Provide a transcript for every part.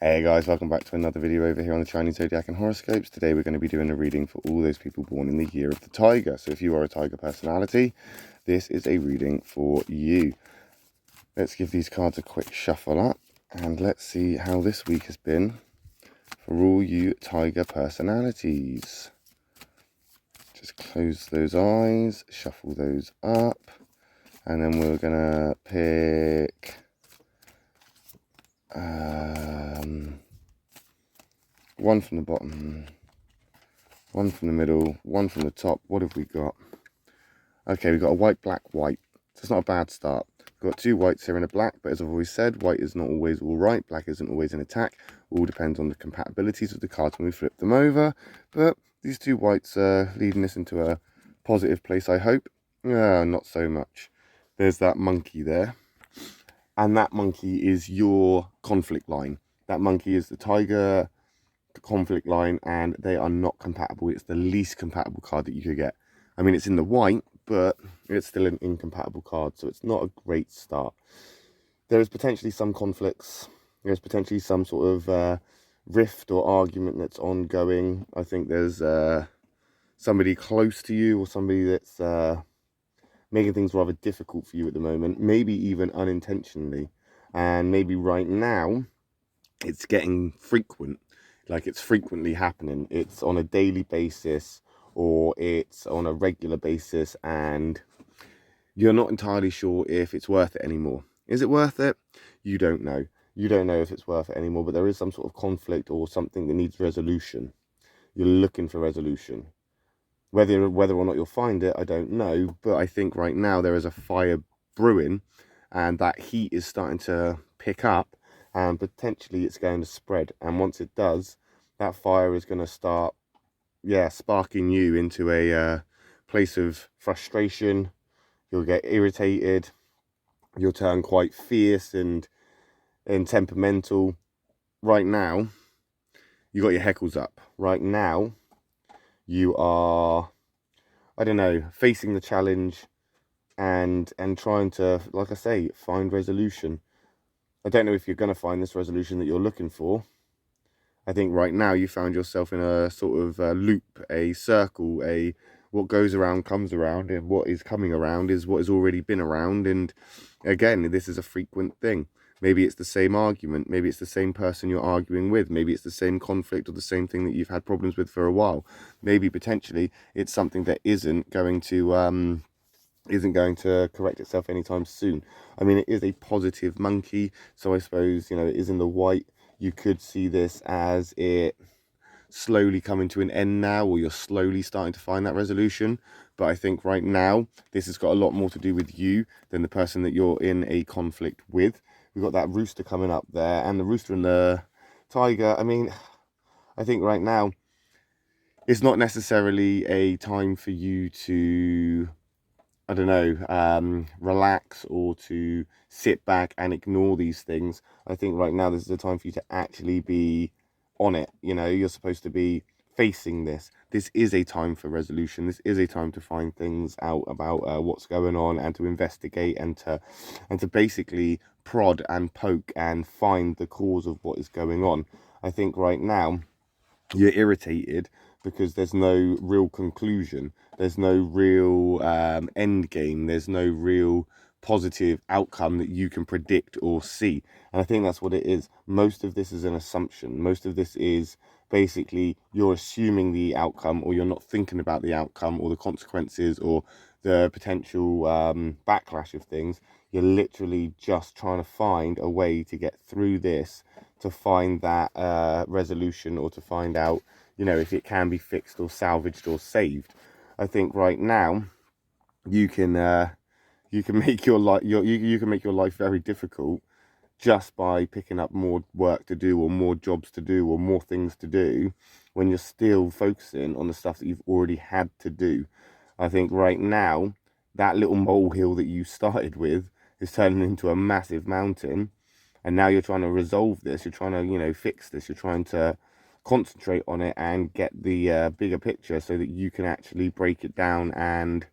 Hey guys, welcome back to another video over here on the Chinese Zodiac and horoscopes. Today we're going to be doing a reading for all those people born in the year of the tiger. So if you are a tiger personality, this is a reading for you. Let's give these cards a quick shuffle up and let's see how this week has been for all you tiger personalities. Just close those eyes, shuffle those up, and then we're going to pick one from the bottom, one from the middle, one from the top. What have we got? Okay, we've got a white, black, white. So it's not a bad start. We've got two whites here and a black, but as I've always said, white is not always all right. Black isn't always an attack. All depends on the compatibilities of the cards when we flip them over. But these two whites are leading us into a positive place, I hope. Not so much. There's that monkey there. And that monkey is your conflict line. That monkey is the tiger conflict line, and they are not compatible. It's the least compatible card that you could get. I mean, it's in the white, but it's still an incompatible card, so it's not a great start. There is potentially some conflicts. There's potentially some sort of rift or argument that's ongoing. I think there's somebody close to you or somebody that's making things rather difficult for you at the moment, maybe even unintentionally. And maybe right now it's getting frequent. Like, it's frequently happening. It's on a daily basis or it's on a regular basis, and you're not entirely sure if it's worth it anymore. Is it worth it? You don't know. You don't know if it's worth it anymore, but there is some sort of conflict or something that needs resolution. You're looking for resolution. Whether or not you'll find it, I don't know, but I think right now there is a fire brewing, and that heat is starting to pick up, and potentially it's going to spread. And once it does, that fire is going to start, sparking you into a place of frustration. You'll get irritated. You'll turn quite fierce and temperamental. Right now, you got your heckles up. Right now, you are, I don't know, facing the challenge and trying to, like I say, find resolution. I don't know if you're going to find this resolution that you're looking for. I think right now you found yourself in a sort of loop, a circle, what goes around comes around, and what is coming around is what has already been around. And again, this is a frequent thing. Maybe it's the same argument, maybe it's the same person you're arguing with, maybe it's the same conflict or the same thing that you've had problems with for a while. Maybe potentially it's something that isn't going to correct itself anytime soon. I mean, it is a positive monkey, so I suppose, it is in the white. You could see this as it slowly coming to an end now, or you're slowly starting to find that resolution. But I think right now, this has got a lot more to do with you than the person that you're in a conflict with. We've got that rooster coming up there, and the rooster and the tiger. I mean, I think right now, it's not necessarily a time for you to, I don't know, relax or to sit back and ignore these things. I think right now this is a time for you to actually be on it. You're supposed to be facing this. This is a time for resolution. This is a time to find things out about what's going on, and to investigate, and to basically prod and poke and find the cause of what is going on. I think right now you're irritated because there's no real conclusion. There's no real end game. There's no real positive outcome that you can predict or see. And I think that's what it is. Most of this is an assumption. Most of this is basically you're assuming the outcome, or you're not thinking about the outcome or the consequences or the potential backlash of things. You're literally just trying to find a way to get through this, to find that resolution, or to find out, if it can be fixed or salvaged or saved. I think right now you can make your life you can make your life very difficult just by picking up more work to do, or more jobs to do, or more things to do, when you're still focusing on the stuff that you've already had to do. I think right now that little molehill that you started with is turning into a massive mountain, and now you're trying to resolve this. You're trying to, fix this. You're trying to concentrate on it and get the bigger picture, so that you can actually break it down and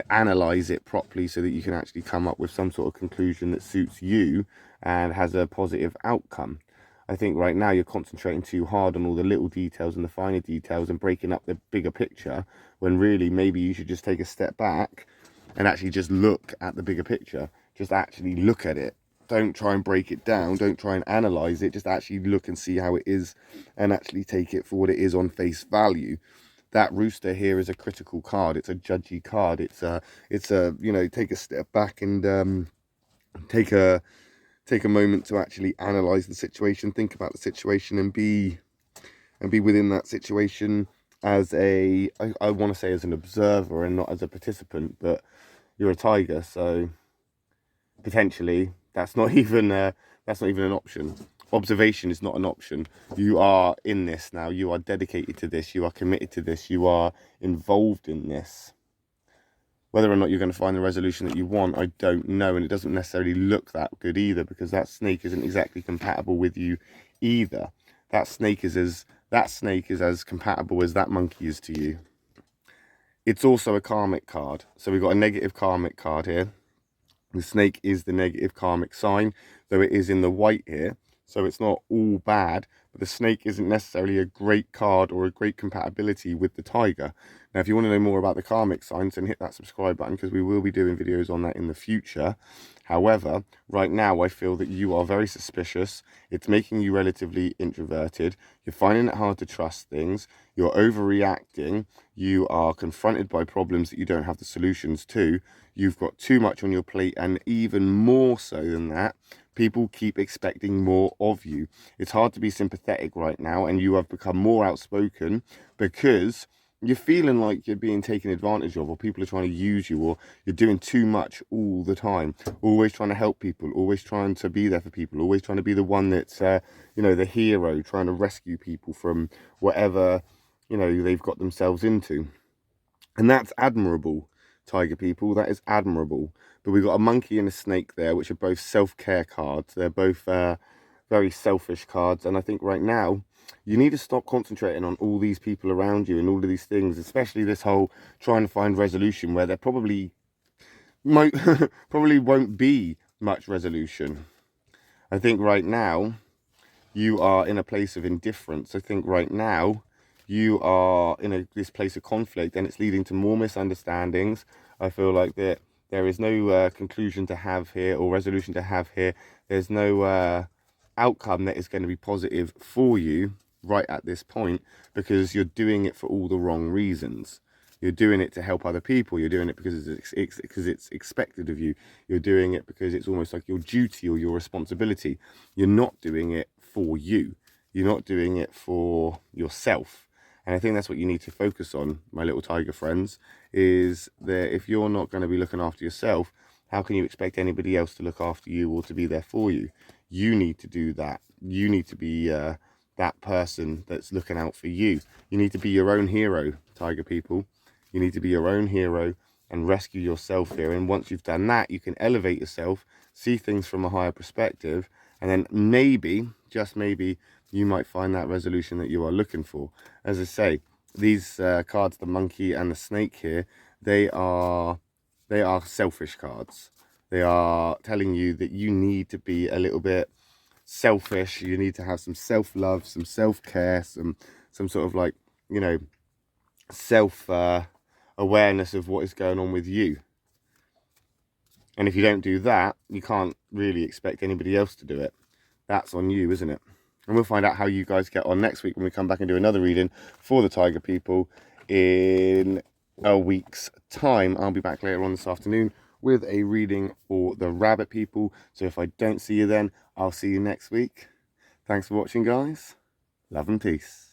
analyze it properly, so that you can actually come up with some sort of conclusion that suits you and has a positive outcome. I think right now you're concentrating too hard on all the little details and the finer details and breaking up the bigger picture, when really maybe you should just take a step back and actually just look at the bigger picture. Just actually look at it. Don't try and break it down. Don't try and analyze it. Just actually look and see how it is and actually take it for what it is on face value. That rooster here is a critical card. It's a judgy card. It's a you know, take a step back and take a moment to actually analyze the situation, think about the situation, and be within that situation as I want to say as an observer and not as a participant. But you're a tiger, so potentially that's not even an option. Observation is not an option. You are in this now. You are dedicated to this. You are committed to this. You are involved in this. Whether or not you're going to find the resolution that you want, I don't know. And it doesn't necessarily look that good either, because that snake isn't exactly compatible with you either. That snake is as compatible as that monkey is to you. It's also a karmic card. So we've got a negative karmic card here. The snake is the negative karmic sign, though it is in the white here. So it's not all bad, but the snake isn't necessarily a great card or a great compatibility with the tiger. Now, if you want to know more about the karmic signs, then hit that subscribe button, because we will be doing videos on that in the future. However, right now I feel that you are very suspicious. It's making you relatively introverted. You're finding it hard to trust things. You're overreacting. You are confronted by problems that you don't have the solutions to. You've got too much on your plate, and even more so than that, people keep expecting more of you. It's hard to be sympathetic right now, and you have become more outspoken because you're feeling like you're being taken advantage of, or people are trying to use you, or you're doing too much all the time. Always trying to help people, always trying to be there for people, always trying to be the one that's, you know, the hero, trying to rescue people from whatever, you know, they've got themselves into. And that's admirable, tiger people. That is admirable. But we've got a monkey and a snake there, which are both self-care cards. They're both very selfish cards. And I think right now, you need to stop concentrating on all these people around you and all of these things, especially this whole trying to find resolution, where there probably won't be much resolution. I think right now you are in a place of indifference. I think right now you are in this place of conflict, and it's leading to more misunderstandings. I feel like that there is no conclusion to have here, or resolution to have here. There's no outcome that is going to be positive for you right at this point, because you're doing it for all the wrong reasons. You're doing it to help other people. You're doing it because it's expected of you. You're doing it because it's almost like your duty or your responsibility. You're not doing it for you. You're not doing it for yourself. And I think that's what you need to focus on, my little tiger friends, is that if you're not going to be looking after yourself, how can you expect anybody else to look after you or to be there for you? You need to do that. You need to be that person that's looking out for you. You need to be your own hero, tiger people. You need to be your own hero and rescue yourself here. And once you've done that, you can elevate yourself, see things from a higher perspective, and then maybe, just maybe, you might find that resolution that you are looking for. As I say, these cards, the monkey and the snake here, they are selfish cards. They are telling you that you need to be a little bit selfish. You need to have some self-love, some self-care, some sort of, like, you know, self awareness of what is going on with you. And if you don't do that, you can't really expect anybody else to do it. That's on you, isn't it? And we'll find out how you guys get on next week when we come back and do another reading for the tiger people in a week's time. I'll be back later on this afternoon with a reading for the rabbit people. So if I don't see you then, I'll see you next week. Thanks for watching, guys. Love and peace.